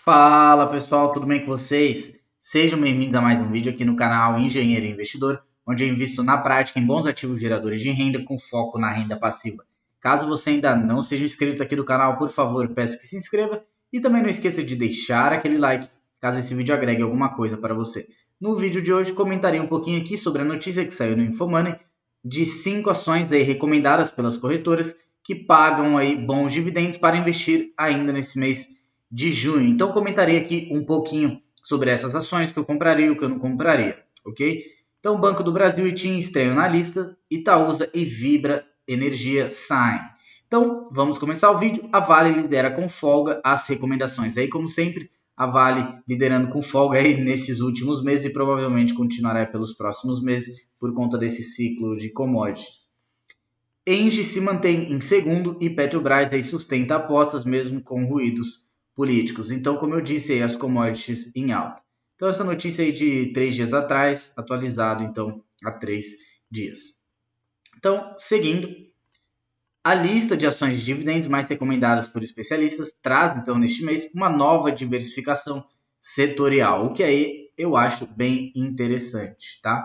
Fala pessoal, tudo bem com vocês? Sejam bem-vindos a mais um vídeo aqui no canal Engenheiro Investidor, onde eu invisto na prática em bons ativos geradores de renda com foco na renda passiva. Caso você ainda não seja inscrito aqui do canal, por favor, peço que se inscreva e também não esqueça de deixar aquele like, caso esse vídeo agregue alguma coisa para você. No vídeo de hoje comentarei um pouquinho aqui sobre a notícia que saiu no Infomoney de 5 ações aí recomendadas pelas corretoras que pagam aí bons dividendos para investir ainda nesse mês de junho. Então comentarei aqui um pouquinho sobre essas ações que eu compraria e o que eu não compraria, ok? Então Banco do Brasil e TIM estreiam na lista, Itaúsa e Vibra Energia saem. Então vamos começar o vídeo. A Vale lidera com folga as recomendações. Aí como sempre, a Vale liderando com folga aí nesses últimos meses e provavelmente continuará pelos próximos meses por conta desse ciclo de commodities. Engie se mantém em segundo e Petrobras aí sustenta apostas mesmo com ruídos políticos. Então, como eu disse, aí, as commodities em alta. Então, essa notícia aí de 3 dias atrás, atualizado então há 3 dias. Então, seguindo, a lista de ações de dividendos mais recomendadas por especialistas traz então neste mês uma nova diversificação setorial, o que aí eu acho bem interessante, tá?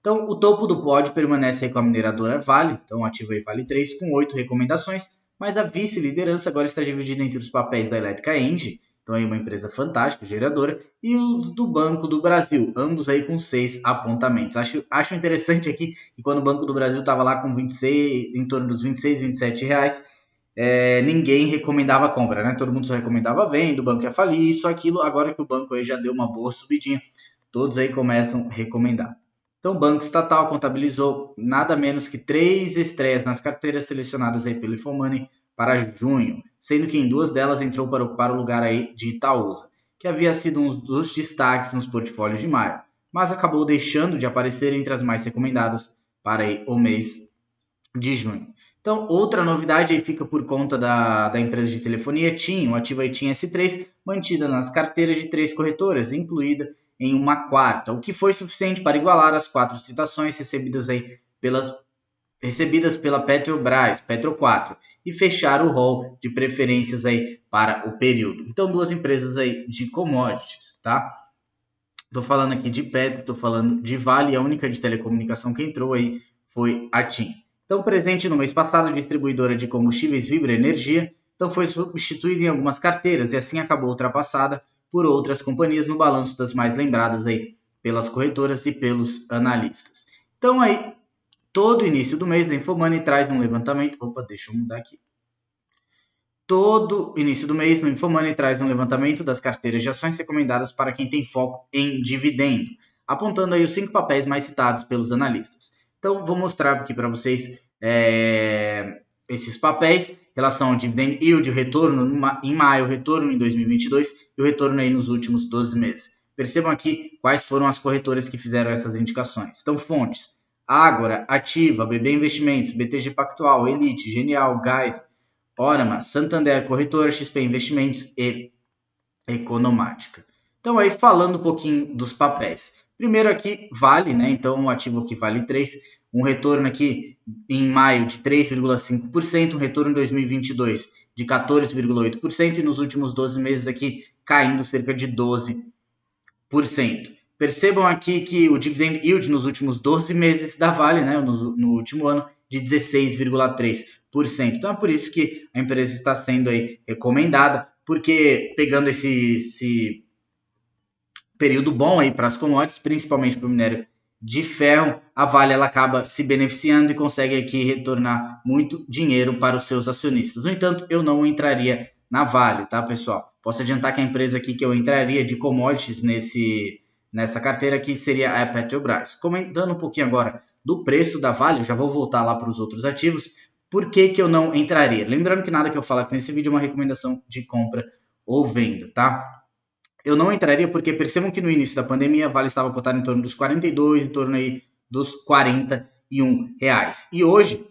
Então, o topo do pódio permanece aí com a mineradora Vale, então ativa aí Vale 3 com 8 recomendações, mas a vice-liderança agora está dividida entre os papéis da Elétrica Engie, então aí uma empresa fantástica, geradora, e os do Banco do Brasil, ambos aí com 6 apontamentos. Acho interessante aqui que quando o Banco do Brasil estava lá com 26, em torno dos 26, 27 reais, ninguém recomendava a compra, né? Todo mundo só recomendava a venda, o banco ia falir, isso, aquilo. Agora que o banco aí já deu uma boa subidinha, todos aí começam a recomendar. Então, o Banco Estatal contabilizou nada menos que 3 estreias nas carteiras selecionadas aí pelo Infomoney para junho, sendo que em 2 delas entrou para o lugar aí de Itaúsa, que havia sido um dos destaques nos portfólios de maio, mas acabou deixando de aparecer entre as mais recomendadas para aí o mês de junho. Então, outra novidade aí fica por conta da empresa de telefonia TIM, o ativo aí TIM S3, mantida nas carteiras de 3 corretoras, incluída em uma quarta, o que foi suficiente para igualar as 4 citações recebidas pela Petrobras, Petro 4, e fechar o rol de preferências aí para o período. Então, 2 empresas aí de commodities, tá? Estou falando aqui de Petro, estou falando de Vale, a única de telecomunicação que entrou aí foi a TIM. Então, presente no mês passado, a distribuidora de combustíveis Vibra Energia, então foi substituída em algumas carteiras e assim acabou ultrapassada por outras companhias no balanço das mais lembradas aí pelas corretoras e pelos analistas. Então aí, todo início do mês, a Infomoney traz um levantamento. Opa, deixa eu mudar aqui. Todo início do mês, no Infomoney traz um levantamento das carteiras de ações recomendadas para quem tem foco em dividendo, apontando aí os 5 papéis mais citados pelos analistas. Então, vou mostrar aqui para vocês esses papéis, relação ao dividend yield, o retorno em maio, o retorno em 2022 e o retorno aí nos últimos 12 meses. Percebam aqui quais foram as corretoras que fizeram essas indicações. Então, fontes: Ágora, Ativa, BB Investimentos, BTG Pactual, Elite, Genial, Guide, Orama, Santander Corretora, XP Investimentos e Economática. Então aí falando um pouquinho dos papéis. Primeiro aqui Vale, né? Então um ativo aqui Vale 3, um retorno aqui em maio de 3,5%, um retorno em 2022 de 14,8% e nos últimos 12 meses aqui caindo cerca de 12%. Percebam aqui que o dividend yield nos últimos 12 meses da Vale, né, no último ano, de 16,3%. Então é por isso que a empresa está sendo aí recomendada, porque pegando esse período bom aí para as commodities, principalmente para o minério de ferro, a Vale ela acaba se beneficiando e consegue aqui retornar muito dinheiro para os seus acionistas. No entanto, eu não entraria na Vale, tá, pessoal? Posso adiantar que a empresa aqui que eu entraria de commodities nessa carteira aqui seria a Petrobras. Comentando um pouquinho agora do preço da Vale, eu já vou voltar lá para os outros ativos. Por que eu não entraria? Lembrando que nada que eu falar aqui nesse vídeo é uma recomendação de compra ou venda, tá? Eu não entraria porque percebam que no início da pandemia a Vale estava cotada em torno dos 42, em torno aí dos 41 reais. E hoje,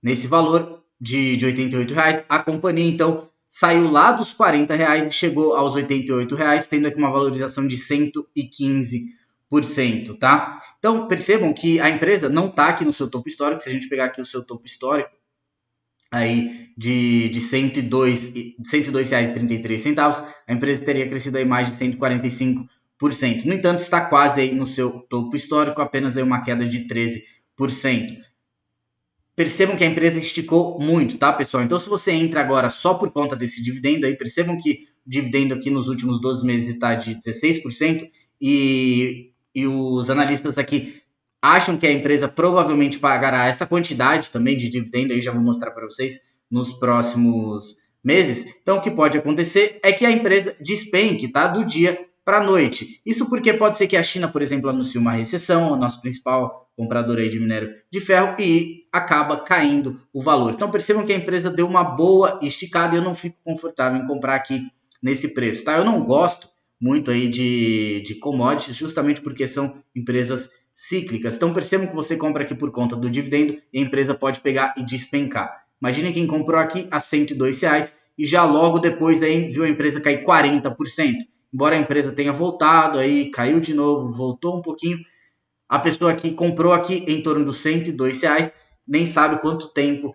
nesse valor de 88 reais, a companhia então saiu lá dos 40 reais e chegou aos 88 reais, tendo aqui uma valorização de 115%, tá? Então percebam que a empresa não está aqui no seu topo histórico. Se a gente pegar aqui o seu topo histórico, aí de 102 reais e 33 centavos, a empresa teria crescido aí mais de 145%. No entanto, está quase aí no seu topo histórico, apenas aí uma queda de 13%. Percebam que a empresa esticou muito, tá, pessoal? Então, se você entra agora só por conta desse dividendo aí, percebam que o dividendo aqui nos últimos 12 meses está de 16% e os analistas aqui acham que a empresa provavelmente pagará essa quantidade também de dividendo, aí já vou mostrar para vocês nos próximos meses. Então, o que pode acontecer é que a empresa despenque, tá, do dia para a noite. Isso porque pode ser que a China, por exemplo, anuncie uma recessão, o nosso principal comprador aí de minério de ferro, e acaba caindo o valor. Então percebam que a empresa deu uma boa esticada e eu não fico confortável em comprar aqui nesse preço, tá? Eu não gosto muito aí de commodities, justamente porque são empresas cíclicas. Então percebam que você compra aqui por conta do dividendo e a empresa pode pegar e despencar. Imagine quem comprou aqui a R$102 e já logo depois aí viu a empresa cair 40%. Embora a empresa tenha voltado aí, caiu de novo, voltou um pouquinho, a pessoa que comprou aqui em torno dos R$102 nem sabe quanto tempo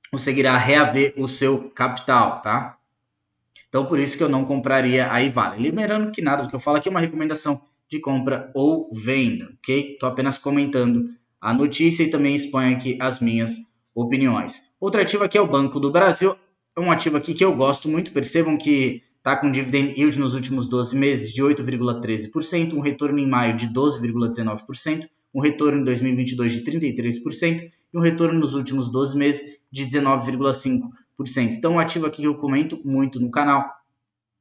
conseguirá reaver o seu capital, tá? Então, por isso que eu não compraria aí Vale. Lembrando que nada do que eu falo aqui é uma recomendação de compra ou venda, ok? Estou apenas comentando a notícia e também exponho aqui as minhas opiniões. Outro ativo aqui é o Banco do Brasil. É um ativo aqui que eu gosto muito. Percebam que está com dividend yield nos últimos 12 meses de 8,13%, um retorno em maio de 12,19%, um retorno em 2022 de 33% e um retorno nos últimos 12 meses de 19,5%. Então, um ativo aqui que eu comento muito no canal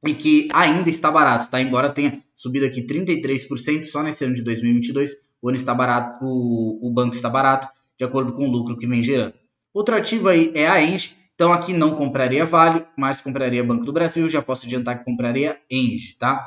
e que ainda está barato, tá? Embora tenha subido aqui 33% só nesse ano de 2022, o ano está barato, o banco está barato, de acordo com o lucro que vem gerando. Outro ativo aí é a Engie. Então aqui não compraria Vale, mas compraria Banco do Brasil. Já posso adiantar que compraria Engie, tá?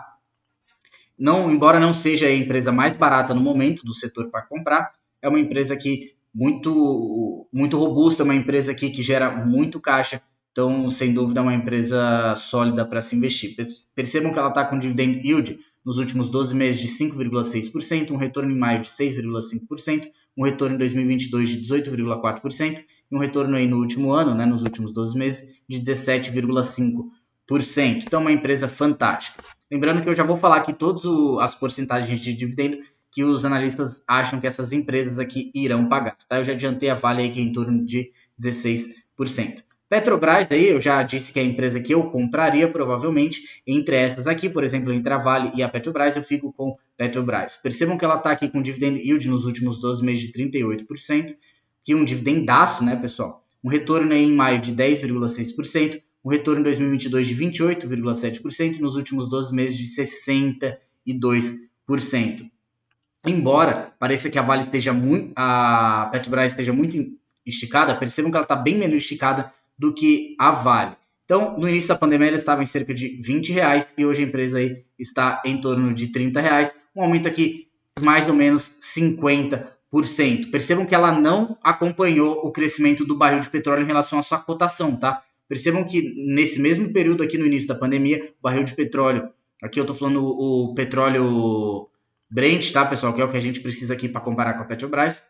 Não, embora não seja a empresa mais barata no momento do setor para comprar, é uma empresa que muito robusta, uma empresa aqui que gera muito caixa. Então, sem dúvida, é uma empresa sólida para se investir. Percebam que ela está com dividend yield nos últimos 12 meses de 5,6%, um retorno em maio de 6,5%, um retorno em 2022 de 18,4% e um retorno aí no último ano, né, nos últimos 12 meses, de 17,5%. Então, uma empresa fantástica. Lembrando que eu já vou falar aqui todas as porcentagens de dividendo que os analistas acham que essas empresas aqui irão pagar. Tá? Eu já adiantei a Vale aí que é em torno de 16%. Petrobras, aí eu já disse que é a empresa que eu compraria provavelmente. Entre essas aqui, por exemplo, entre a Vale e a Petrobras, eu fico com Petrobras. Percebam que ela está aqui com dividend yield nos últimos 12 meses de 38%, que é um dividendaço, né, pessoal? Um retorno aí em maio de 10,6%, um retorno em 2022 de 28,7% e nos últimos 12 meses de 62%. Embora pareça que a Vale a Petrobras esteja muito esticada, percebam que ela está bem menos esticada do que a Vale. Então, no início da pandemia, ela estava em cerca de R$20 e hoje a empresa aí está em torno de R$30, um aumento aqui de mais ou menos 50%. Percebam que ela não acompanhou o crescimento do barril de petróleo em relação à sua cotação, tá? Percebam que nesse mesmo período aqui no início da pandemia, o barril de petróleo, aqui eu estou falando o petróleo Brent, tá, pessoal, que é o que a gente precisa aqui para comparar com a Petrobras,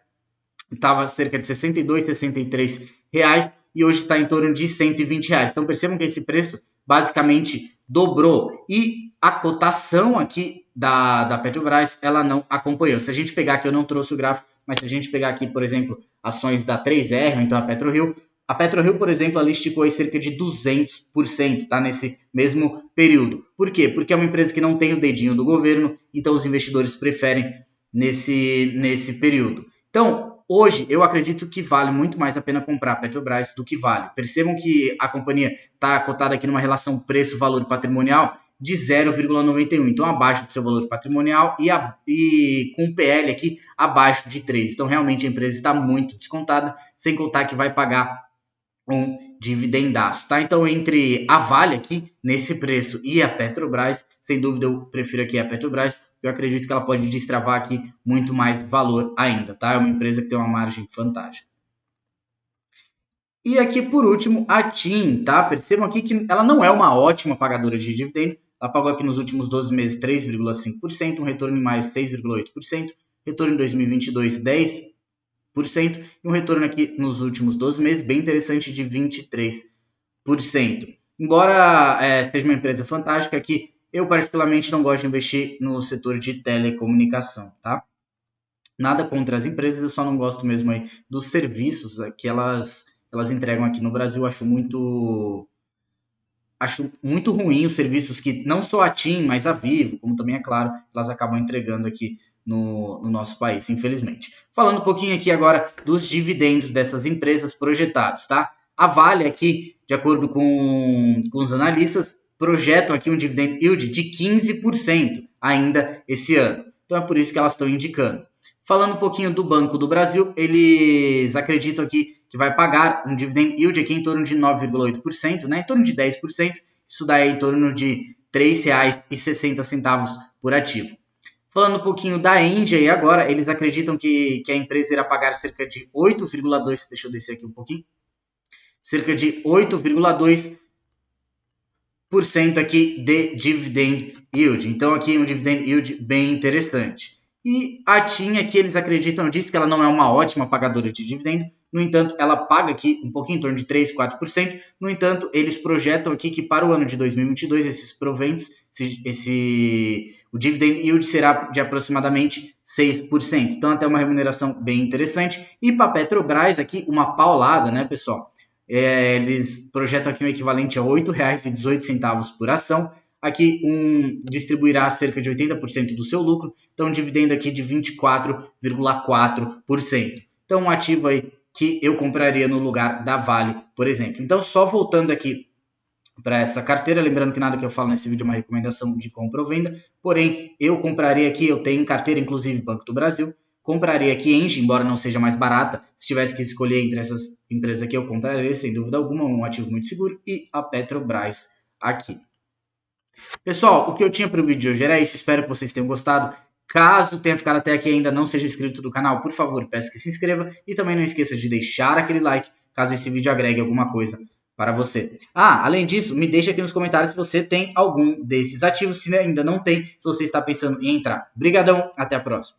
estava cerca de 62, 63 reais e hoje está em torno de 120 reais. Então percebam que esse preço basicamente dobrou e a cotação aqui da Petrobras ela não acompanhou. Se a gente pegar aqui, eu não trouxe o gráfico, mas se a gente pegar aqui, por exemplo, ações da 3R, ou então a PetroRio, por exemplo, ela esticou aí cerca de 200%, tá? Nesse mesmo período. Por quê? Porque é uma empresa que não tem o dedinho do governo, então os investidores preferem nesse período. Então, hoje eu acredito que vale muito mais a pena comprar a Petrobras do que Vale. Percebam que a companhia está cotada aqui numa relação preço-valor patrimonial de 0,91, então abaixo do seu valor patrimonial e com o PL aqui abaixo de 3. Então realmente a empresa está muito descontada, sem contar que vai pagar um dividendaço, tá? Então, entre a Vale aqui, nesse preço, e a Petrobras, sem dúvida eu prefiro aqui a Petrobras, eu acredito que ela pode destravar aqui muito mais valor ainda, tá? É uma empresa que tem uma margem fantástica. E aqui, por último, a TIM, tá? Percebam aqui que ela não é uma ótima pagadora de dividendo, ela pagou aqui nos últimos 12 meses 3,5%, um retorno em maio 6,8%, retorno em 2022 10%, e um retorno aqui nos últimos 12 meses bem interessante de 23%. Embora seja uma empresa fantástica aqui, eu particularmente não gosto de investir no setor de telecomunicação, tá? Nada contra as empresas, eu só não gosto mesmo aí dos serviços que elas entregam aqui no Brasil. Acho muito ruim os serviços que não só a TIM, mas a Vivo, como também é claro, elas acabam entregando aqui no nosso país, infelizmente. Falando um pouquinho aqui agora dos dividendos dessas empresas projetados, tá? A Vale aqui, de acordo com os analistas, projetam aqui um dividend yield de 15% ainda esse ano. Então é por isso que elas estão indicando. Falando um pouquinho do Banco do Brasil, eles acreditam aqui que vai pagar um dividend yield aqui em torno de 9,8%, né? Em torno de 10%, isso dá em torno de R$ 3,60 por ativo. Falando um pouquinho da Índia e agora, eles acreditam que a empresa irá pagar cerca de 8,2%, deixa eu descer aqui um pouquinho, cerca de 8,2% aqui de dividend yield. Então aqui um dividend yield bem interessante. E a TIM aqui eles acreditam, diz que ela não é uma ótima pagadora de dividendo, no entanto, ela paga aqui um pouquinho em torno de 3%, 4%. No entanto, eles projetam aqui que para o ano de 2022, esses proventos, o dividend yield será de aproximadamente 6%. Então, até uma remuneração bem interessante. E para a Petrobras aqui, uma paulada, né, pessoal? Eles projetam aqui um equivalente a R$ 8,18 por ação. Aqui distribuirá cerca de 80% do seu lucro, então um dividendo aqui de 24,4%. Então um ativo aí que eu compraria no lugar da Vale, por exemplo. Então só voltando aqui para essa carteira, lembrando que nada que eu falo nesse vídeo é uma recomendação de compra ou venda, porém eu compraria aqui, eu tenho em carteira inclusive Banco do Brasil, compraria aqui Engie, embora não seja mais barata, se tivesse que escolher entre essas empresas aqui eu compraria sem dúvida alguma, um ativo muito seguro, e a Petrobras aqui. Pessoal, o que eu tinha para o vídeo de hoje era isso, espero que vocês tenham gostado. Caso tenha ficado até aqui e ainda não seja inscrito no canal, por favor, peço que se inscreva e também não esqueça de deixar aquele like, caso esse vídeo agregue alguma coisa para você. Além disso, me deixa aqui nos comentários se você tem algum desses ativos, se ainda não tem, se você está pensando em entrar. Obrigadão, até a próxima.